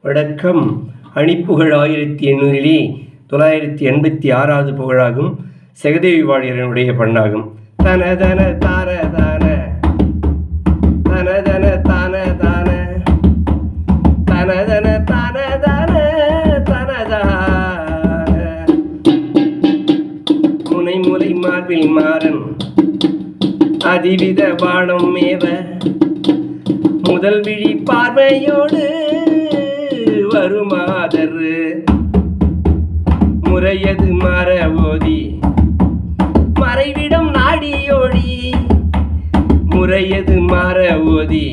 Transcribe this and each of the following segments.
வணக்கம். அணிப்புகழ் 1800 986வது புகழாகும். செகதேவி வாழியரனுடைய பண்ணாகும். தனதன தான தான தனதன தான தான தனதன தான தான தனதான முனை முலை மார்பில் மாறன் அதிவித பாடம் மேவ முதல் விழி பார்வையோடு வருமாதர் முறையது மாற ஓதி மறைவிடம் நாடியோடி முறையது மாற ஓதி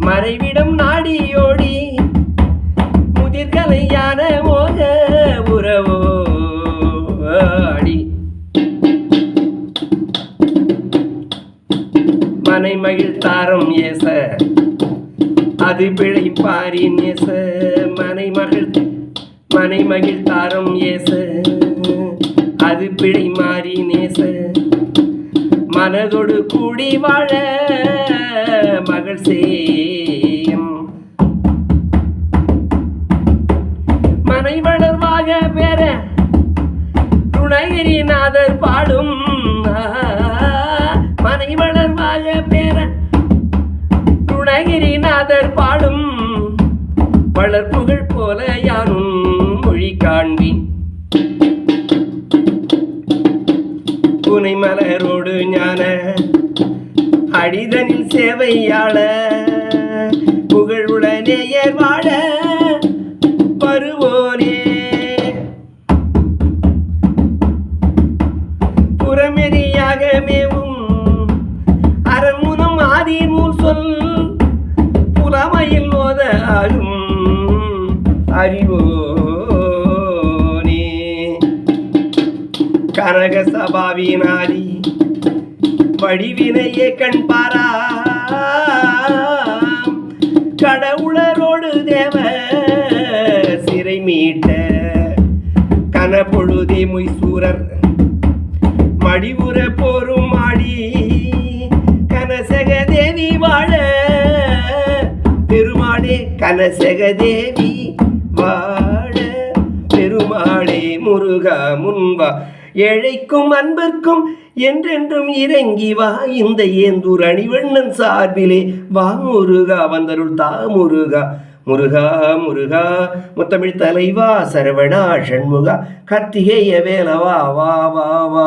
மறைவிடம் நாடியோடி முதிர்கலையான மோக உறவோடி மனை மகிழ் தாரம் ஏச அது பிழை பாரி நேச மனை மகிழ் தாரம் ஏச அது பிழை மாறி நேச மனதோடு கூடி வாழ மகள் சேயம் மனை வளர்வாக பெற துணகிரிநாதர் பாடும் மனை வளர்வாக பெற துணகிரிநாதர் பாடும் வளர்ப்புகள் போல யாரும் மொழி காண்பேன். புனை மலரோடு ஞான அடிதனில் சேவையாள புகழுடனேயர் வாழ வருவோனே புறமெறியாக மேவும் அரண்முனம் ஆதி நூல் சொல் புலமையில் ஓத ஆகும் அறிவோனே கனக சபாவினாரி வடிவினையே கண்பாரா கடவுளரோடு தேவ சிறை மீட்ட கனப்பொழுதே மொய்சூரர் மடிவுற போரும் ஆடி கனசகதேவி வாழ பெருமாளே கனசகதேவி வாழ பெருமாளே முருகா முன்வா ஏழைக்கும் அன்பிற்கும் என்றென்றும் இறங்கி வா இந்த ஏந்தூர் அணிவண்ணன் சார்பிலே வா முருகா வந்தருள் தா முருகா முருகா முருகா முத்தமிழ் தலைவா சரவணா ஷண்முகா கார்த்திகேய வேலவா வா வா வா.